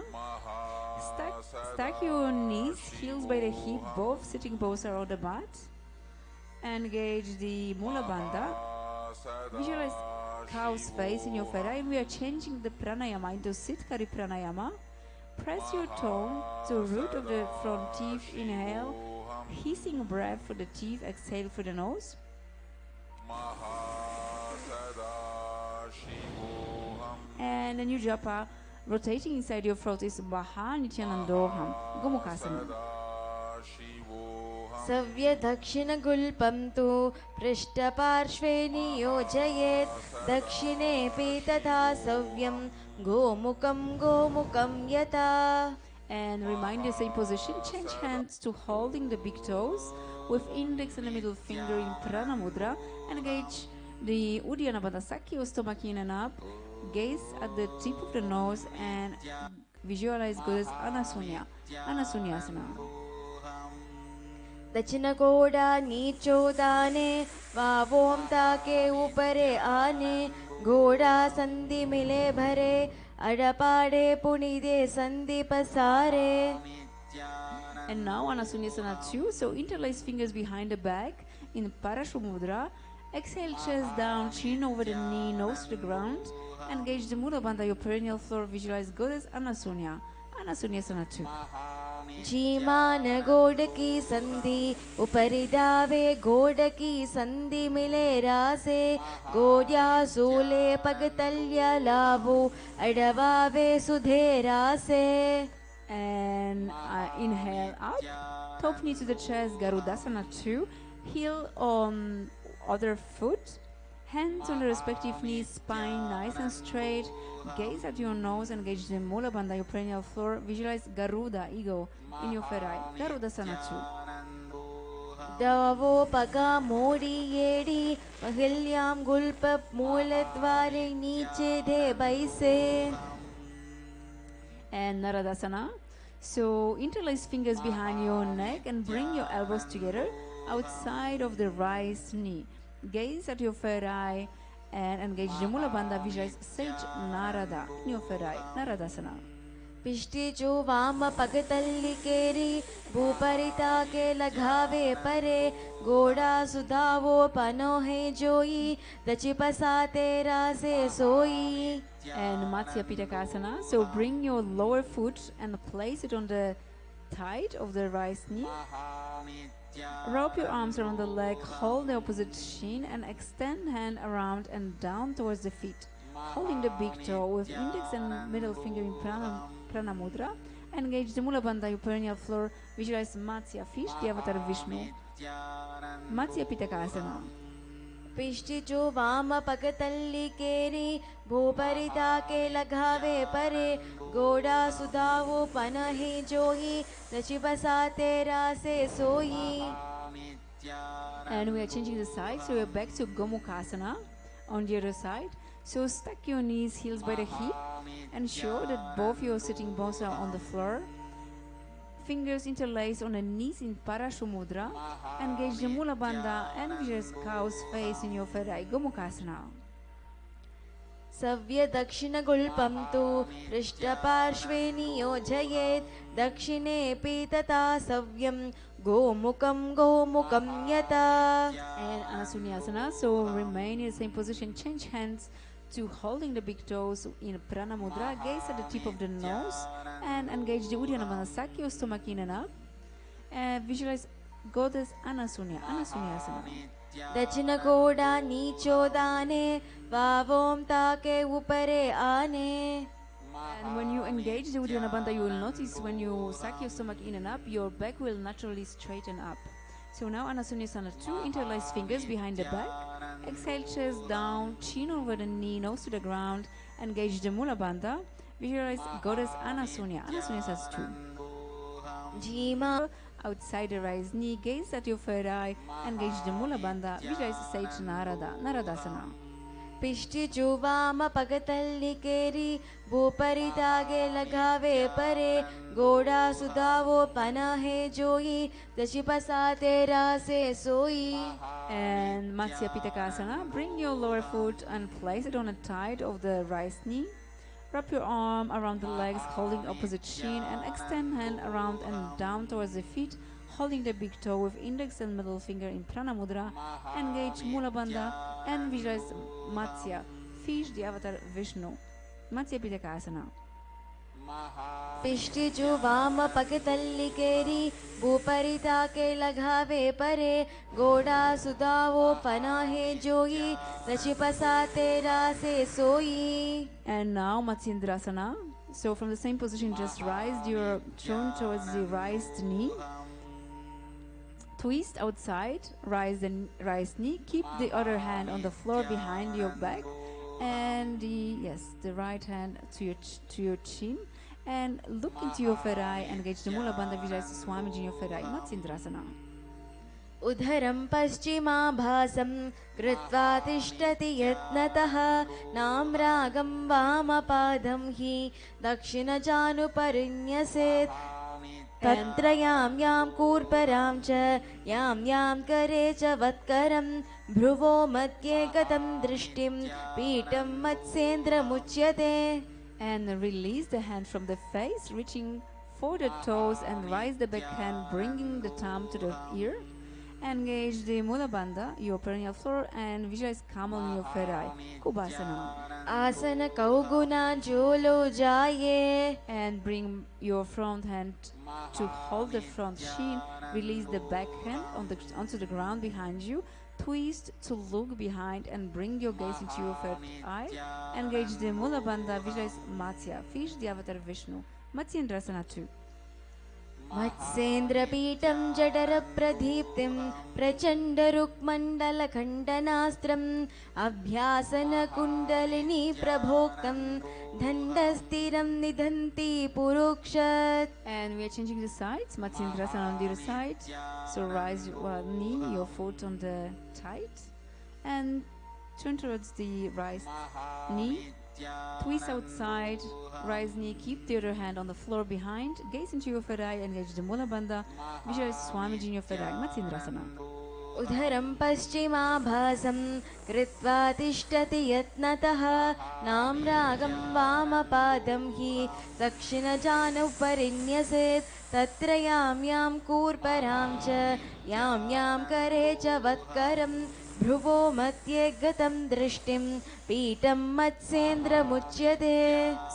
Stack your knees, heels by the hip, both sitting bones around the mat. Engage the Mula Bandha. Visualize cow's face in your ferai. We are changing the pranayama into Sitkari pranayama. Press your tongue to the root of the front teeth. Inhale, hissing breath for the teeth. Exhale through the nose. And the new japa rotating inside your throat is Maha Nithyananda. Gomukhasana. सव्य दक्षिणगुल्पं तु पृष्ठपार्श्वे नियोजयेत् दक्षिणेऽपि तथा सव्यं गोमुखं यथा. And remind the same position. Change hands to holding the big toes with index and the middle finger in Prana Mudra. Engage the Uddiyana Bandha Sakya Stomakinan up. Gaze at the tip of the nose and visualize Goddess Anasunyasana. दक्षिणकोडा नीचो दाने वावों ताके ऊपरे आने घोड़ा संधि मिले भरे अड़पाड़े पुनिदे संधि पसारे. And now Anasunyasana 2. So interlace fingers behind the back in Parashvamudra. Exhale, chest down, chin over the knee, nose to the ground. Engage the Mula Bandha, your perineal floor. Visualize Goddess Anasunya. Anasunyasana 2. Zeeman गोड़ की संधि उपरिदावे गोड़ की संधि मिले रासे गोड्या सूले पगतल्या लावो अडवावे सुधे रासे. And inhale up, top knee to the chest, Garudasana 2. Heel on other foot, hands on the respective knees, spine nice and straight. Gaze at your nose, engage the Mula Bandha, your perineal floor. Visualize Garuda, ego, in your ferai. Garudasana 2. दावो पगा मोड़ी येड़ी महिल्याम गुल्प मूलद्वारे नीचे दे बैसे. And Naradasana. So interlace fingers behind your neck and bring your elbows together outside of the right knee. Gaze at your ferai And engage the Mula Bandha, visualize Sage Narada in your Ferai, Naradasana. पिष्टिचो वाम पगतल्ली केरी भूपरिता के लगावे परे गोड़ा सुधावो पनो है जोई दचिपसा तेरा से सोई. And Matsya Pitakasana. So bring your lower foot and place it on the thigh of the right knee. Wrap your arms around the leg, hold the opposite shin and extend hand around and down towards the feet, holding the big toe with index and middle finger in prana mudra. Engage the Mula Bandha, your perennial floor. Visualize Matsya fish, the avatar of Vishnu. Matsya Pitakasana. पिष्टिचो वाम पगतल्ली केरी भूपरिता के लगावे परे गोड़ा सुधावो पन है जोई दचिपसा तेरा से सोई. And we are changing the side, so we are back to Gomukhasana on the other side. So stack your knees, heels by the hip, and show that both your sitting bones are on the floor. Fingers interlaced on the knees in Parashumudra. Engage the Mula Bandha and visualize cow's face in your Ferai Gomukhasana. सव्य दक्षिण गुल्पं तु पृष्ठपार्श्वे नियोजयेत् दक्षिणेऽपि तथा सव्यं गोमुखं यथा. And Anasunyasana, so remain in the same position, change hands to holding the big toes in Prana Mudra, gaze at the tip of the nose and engage the Uddiyana Bandha, suck your stomach in and up. And visualize Goddess Anasunyasana. दक्षिण कोड़ा नीचो दाने वावोम ताके ऊपरे आने. And when you engage the Uddiyana Bandha, you will notice when you suck your stomach in and up, your back will naturally straighten up. So now Anasunyasana 2, interlace fingers behind the back. Exhale, chest down, chin over the knee, nose to the ground. Engage the Mula Bandha. Visualize Goddess Anasunyasana 2. Jima Outside the right knee, gaze at your third eye. Engage the Mula Bandha. Visualize Sage Naradasana. पिष्टिचो वाम पगतल्ली केरी भूपरिता के लगावे परे गोड़ा सुधावो पना है जोई दचिपसा तेरा से सोई. And Matsya Pitakasana. Bring your lower foot and place it on the thigh of the right knee. Wrap your arm around the legs, holding opposite shin, and extend hand around and down towards the feet, holding the big toe with index and middle finger in Prana Mudra. Engage Mula Bandha and visualize Matsya, fish, the avatar Vishnu. Matsya Pitakasana. पिष्टिचो वाम पगतल्ली केरी भूपरिता के लगावे परे गोड़ा सुधावो पना है जोई दचिपसा तेरा से सोई. And now Matsyendrasana. So from the same position, just rise your throne towards the raised knee. Twist outside, rise the right knee. Keep the other hand on the floor behind your back, and the right hand to your chin. And look into your Ferai and engage the Mula Bandha, visualize Swamiji in your Ferai. Matsyendrasana. उधरं पश्चिमाभासं कृत्वा तिष्ठति यत्नतः नाम्रागं वामपादं हि दक्षिणजानुपरिण्यसेत्. तत्र यां यां कूर्परां च यां करे च वत्करं भ्रुवो मध्ये गतं दृष्टिं पीठं मत्स्येन्द्रमुच्यते. And release the hand from the face, reaching for the toes, and rise the back hand, bringing the thumb to the ear. Engage the Mula Bandha, your perennial floor, and visualize Kamal in your Ferai. Kubhasana. आसन कौगुना जोलो जाये. And bring your front hand to hold the front shin. Release the back hand onto the ground behind you. Twist to look behind and bring your gaze into your third eye. Engage the Mula Bandha, visualize Matsya, fish, the avatar Vishnu. Matsyendrasana 2. मत्स्येन्द्रपीठं जठरप्रदीप्तिं प्रचण्डरुक्मण्डलखण्डनास्त्रम् अभ्यासनकुण्डलिनी प्रभोक्तं दण्डस्थिरं निधन्ति पुरुक्षत्. And we are changing the sides. Matsyendrasana on the other side. So rise your knee, your foot on the tight, and turn towards the right knee. Twist outside, rise knee, keep the other hand on the floor behind, gaze into your Ferai, engage the Mula Bandha, visualize Swamiji in your Ferai, Matsyendrasana. उदरं पश्चिमाभासं कृत्वा तिष्ठति यत्नतः नाम्रागं वामपादं हि दक्षिणजानुपरिन्यसेत् तत्र यां कूर्परां च यां करे च वत्करं भ्रुवो मध्ये गतं दृष्टिं पीठं मत्सेन्द्रमुच्यते.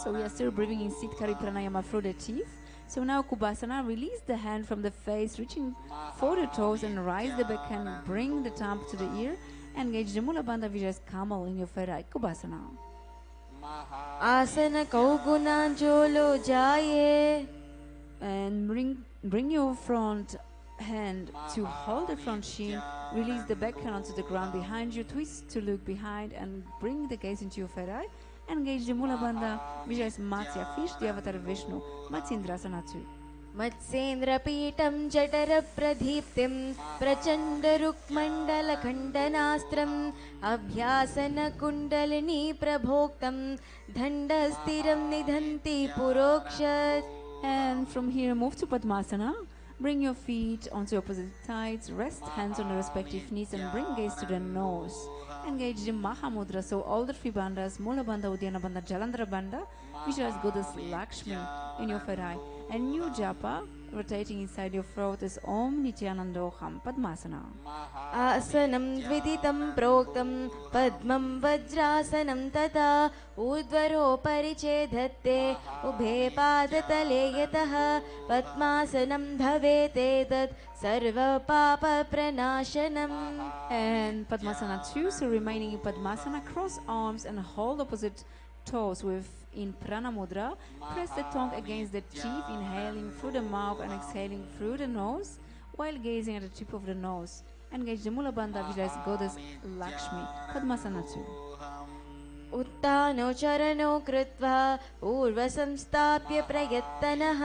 So we are still breathing in Siddhkari Pranayama through the teeth. So now Kubasana, release the hand from the face, reaching for the toes and rise the back hand, bring the thumb to the ear, engage the Mula Bandha Vijay's Kamal in your ferai. Kubasana. Asana Kaugunanjolo Jaye. And bring your front hand to hold the front shin, release the back hand onto the ground behind you, twist to look behind and bring the gaze into your ferai. Engage the Mula Bandha Vijay's Matsya fish, the avatar of Vishnu, Matsindrasana 2. मत्सेन्द्रपीठं जठरप्रदीप्तिं प्रचण्डरुक्मण्डलखण्डनास्त्रम् अभ्यासनकुण्डलिनी प्रभोक्तं दण्डस्थिरं निधन्ति पुरोक्षत्. And from here move to Padmasana. Bring your feet onto opposite sides, rest hands on the respective knees and bring gaze to the nose. Engage the Mahamudra, so all the three bandhas, Mula Bandha, Uddiyana Bandha, Jalandhara Bandha, visualize Goddess Lakshmi in your ferai. And new japa rotating inside your throat is Om Nithyananda Padmasana. Asanam dviditam proktam padmam vajrasanam tata udvaro parichedhatte ubhe padatale yatah padmasanam dhavete tat sarva papa pranashanam. And Padmasana 2, so remaining in Padmasana, cross arms and hold opposite toes with in Prana Mudra. Press the tongue against the teeth, inhaling through the mouth and exhaling through the nose while gazing at the tip of the nose. Engage the Mula Bandha, visualize Goddess Lakshmi. Padmasana 2. उत्तानो चरणो कृत्वा पूर्वसंस्थाप्य प्रयत्नः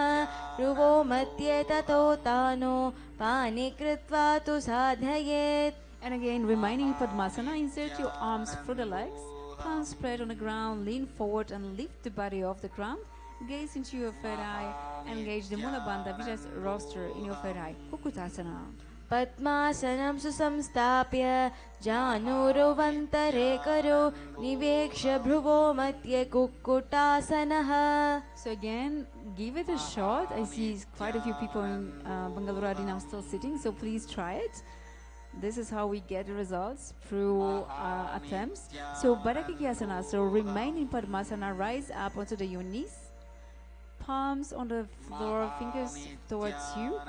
भ्रुवो मध्ये ततो तानो पाणि कृत्वा तु साधयेत्. And again, remaining in Padmasana, insert your arms through the legs, palms spread on the ground, lean forward and lift the body off the ground. Gaze into your ferai, engage the Mula Bandha, visualize roster in your ferai. Kukutasana. पद्मासनं सुसंस्थाप्य जानुरुवन्तरे करो निवेक्ष्य भ्रुवो मध्ये कुक्कुटासनः. So again, give it a shot. I see quite a few people in Bangalore are now still sitting, so please try it. This is how we get the results through attempts. So Bharakikiyasana, so remain in Padmasana, rise up onto your knees, palms on the floor, fingers towards you,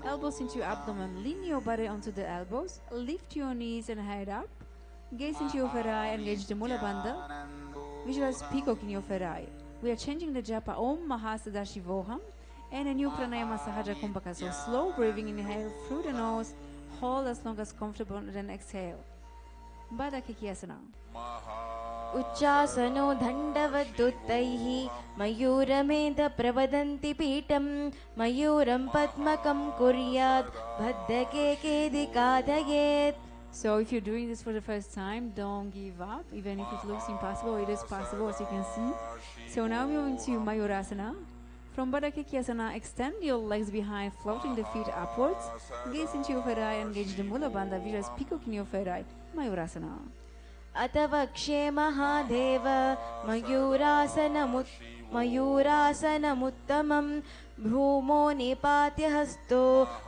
elbows into your abdomen, lean your body onto the elbows, lift your knees and head up, gaze into your ferai, engage the Mula Bandha, visualize peacock in your ferai. We are changing the japa Om Paramashivoham and a new pranayama Sahaja Kumbhaka, so slow breathing, inhale through the nose, hold as long as comfortable and then exhale. Bharakikiyasana. उच्चासनो दण्डवदुत्तैः मयूरमेध प्रवदन्ति पीठं मयूरं पद्मकं कुर्यात् बद्धकेकेदिकाधयेत्. So if you're doing this for the first time, don't give up, even if it looks impossible. It is possible, as you can see. So now we're moving to Mayurasana. From Bharakikiyasana, extend your legs behind, floating the feet upwards. Gaze into your ferai, engage the Mula Bandha, visualize peacock in your ferai. Mayurasana. अतवक्षे Mahadev मयूरासनमुत्तमं भूमो निपात्य हस्तो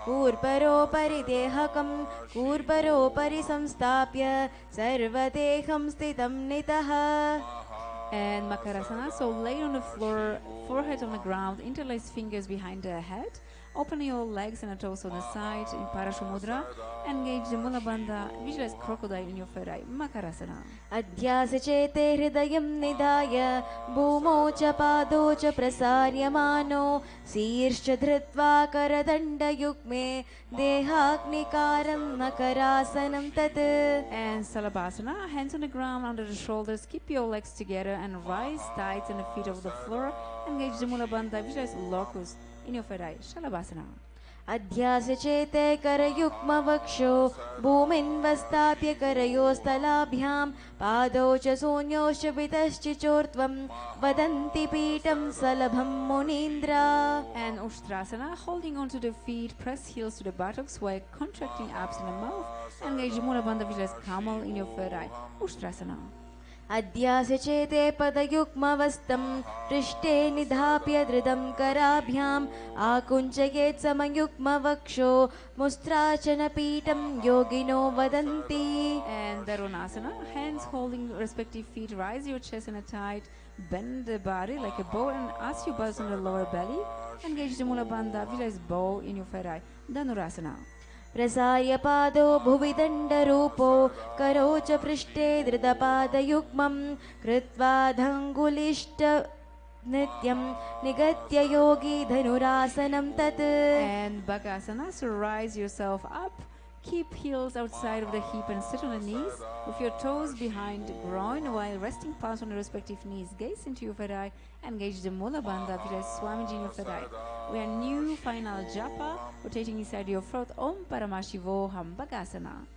कूर्परोपरि देहकं कूर्परोपरि संस्थाप्य सर्वदेहं स्थितं नितः. And Makarasana, so lay on the floor, forehead on the ground, interlace fingers behind the head, open your legs and the toes on the side in Parashumudra, engage the Mula Bandha, visualize crocodile in your ferai. Makarasana. अध्यासचेते हृदयं निधाय भूमौ च पादौ च प्रसार्यमानो शीर्ष धृत्वा करदण्डयुग्मे देहाग्निकारं मकरासनं तत्. And Salabhasana, hands on the ground under the shoulders, keep your legs together and rise tight on the feet of the floor. Engage the Mula Bandha, visualize locust in your ferai. Shalabhasana. अध्यासचेते करयुग्मवक्षो भूमिन्वस्ताप्य करयोस्तलाभ्यां पादौ च शून्योश्च वितश्चिचोर्त्वं वदन्ति पीठं सलभं मुनीन्द्र. And Ustrasana, holding onto the feet, press heels to the buttocks while contracting abs in the mouth. Engage Mula Bandha, visualize camel in your third eye. Ustrasana. अध्यासचेते पदयुग्मवस्तं पृष्ठे निधाप्य धृतं कराभ्याम् आकुञ्चयेत् समयुग्मवक्षो मुस्त्राचनपीठं योगिनो वदन्ति. And Dharunasana, hands holding respective feet, rise your chest in a tight, bend the body like a bow and as you balance on the lower belly. Engage the Mula Bandha, visualize bow in your third eye. Dhanurasana. प्रसार्य पादो भुवि दण्डरूपो करो च पृष्ठे धृतपादयुग्मं कृत्वा धङ्गुलिष्ट नित्यं निगत्य योगी धनुरासनं तत्. And Bhakasana, so rise yourself up. Keep heels outside of the hip and sit on the knees with your toes behind groin while resting palms on the respective knees. Gaze into your third eye. Engage the Mula Bandha, visualize Swamiji in your third eye. We are new final japa, rotating inside your throat. Om Paramashivoham Bhakasana.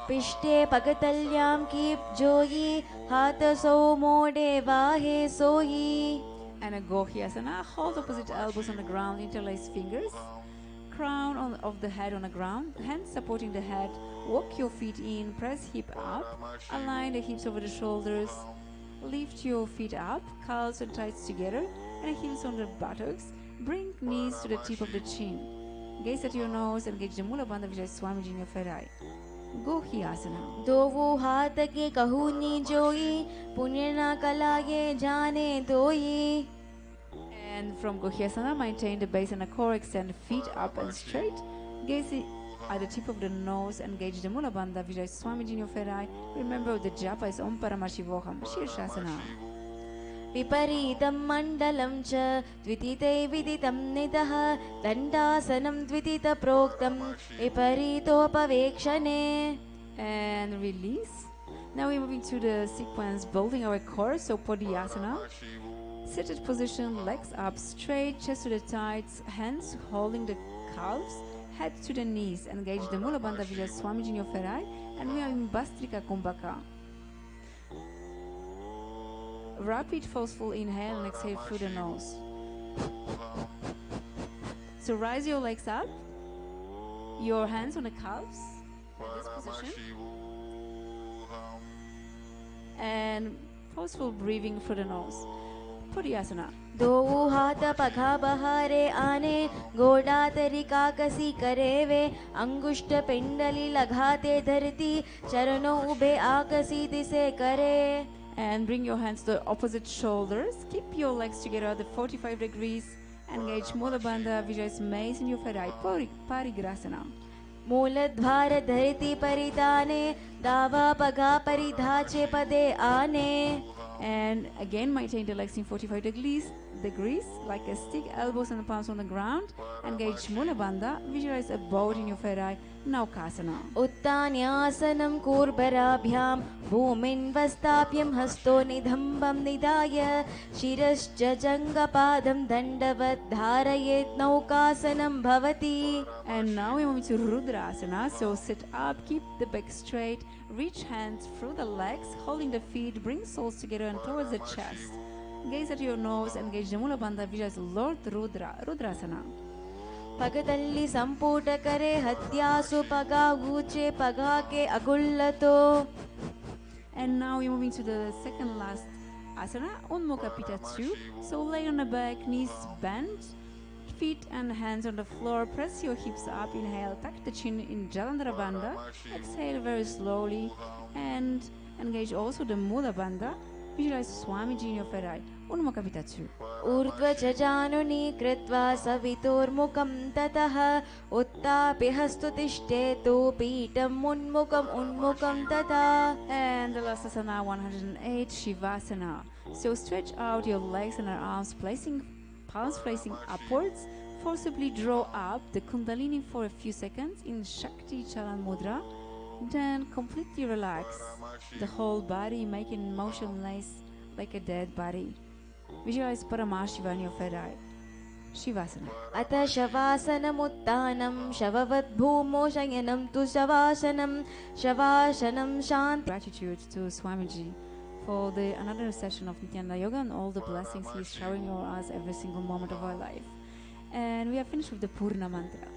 पिष्टे पगतल्यां कीप जोयि हाथसो मोडे वाहे सोयि. And a Gohyasana, hold opposite elbows on the ground, interlace fingers. Crown of the head on the ground, hands supporting the head. Walk your feet in, press hip up. Align the hips over the shoulders. Lift your feet up, calves and thighs together, and heels on the buttocks. Bring knees to the tip of the chin. Gaze at your nose and engage the Mula Bandha, visualize Swamiji in your third eye. Gohyasana. दोवो हाथ के कहूनी जोई पुण्यना कलाये जाने दोई. And from Gohyasana, maintain the base and the core, extend feet up and straight. Gaze at the tip of the nose, engage the Mula Bandha, visualize Swamiji in your third eye. Remember the japa is Om Paramashivoham, Shirshasana. विपरीतं मण्डलं च द्वितीते विदितं निदः दण्डासनं द्वितीतप्रोक्तं विपरीतोपवेक्षणे. And release. Now we're moving to the sequence building our core, so Podiyasana. Seated position, legs up straight, chest to the thighs, hands holding the calves, head to the knees. Engage the Mula Bandha, visualize Swamiji in your third eye, and we are in Bastrika Kumbhaka. Rapid forceful inhale and exhale through the nose. So rise your legs up, your hands on the calves, in this position, and forceful breathing through the nose. Podiyasana. दो हाथ पघा बहारे आने गोडा तरीका कसी करे वे अंगुष्ठ पिंडली लगाते धरती चरणों उबे आकसी दिसे करे. And bring your hands to the opposite shoulders. Keep your legs together at the 45 degrees. Engage Mula Bandha, visualize mace in your third eye. Parigrasana. मूलद्वार धरती परिधाने दावा पगा परिधाचे पदे आने. And again, maintain the legs in 45 degrees, like a stick, elbows and palms on the ground. Engage Mula Bandha, visualize a boat in your third eye. Naukasana. उत्तान्यासनं कूर्बराभ्यां भूमिन्वस्ताप्यं हस्तो निधम्बं निधाय शिरश्च जङ्गपादं दण्डवत् धारयेत् नौकासनं भवति. And now we move to Rudrasana. So sit up, keep the back straight, reach hands through the legs, holding the feet, bring soles together and towards the chest. Gaze at your nose, engage the Mula Bandha, visualize Lord Rudra, Rudrasana. पगतल्ली संपूट करे हत्यासु पगा ऊंचे पगा के अगुल्लतो. And now we're moving to the second last asana, Unmukha Pitta 2. So lay on the back, knees bent, feet and hands on the floor. Press your hips up. Inhale, tuck the chin in Jalandhara Bandha. Exhale very slowly and engage also the Mula Bandha. Visualize Swamiji in your third eye. Unmukha Pitta 2. ऊर्ध्वजानुनी कृत्वा सवितोर्मुखं ततः उत्तापि हस्तुतिष्ठेतु पीठम् उन्मुखं तथा. And the last asana, 108, Shivasana. So stretch out your legs and your arms, palms facing upwards. Forcibly draw up the Kundalini for a few seconds in Shakti Chalan Mudra. Then completely relax the whole body, making motionless like a dead body. Visualize Paramashivam in your third eye. Shivasana. अथ शवासनमुत्थानं शववद्भूमौ शयनं तु शवासनं शान्ति. Gratitude to Swamiji for the another session of Nithyananda Yoga and all the blessings he is showering over us every single moment of our life. And we are finished with the Purna mantra.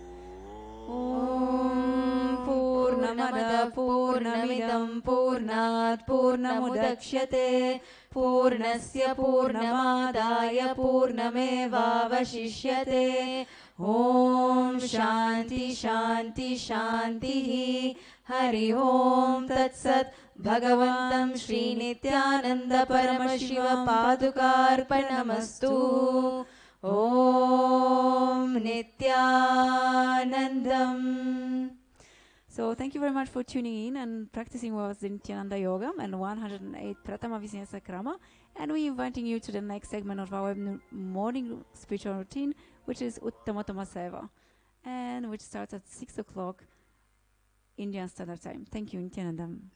Om Purnamada Purnamidam Purnat Purnamudachyate Purnasya Purnamadaya Purnamevavashishyate. Om Shanti Shanti Shanti Hari Om Tat Sat. Bhagavantam Shri Nithyananda Paramashiva Padukarpanamastu. Om Nithyanandam. So thank you very much for tuning in and practicing with us in Nithyananda Yoga and 108 Pratama Vinyasa Krama. And we're inviting you to the next segment of our morning spiritual routine, which is Uttamatama Seva, and which starts at 6 o'clock Indian Standard Time. Thank you, Nithyanandam.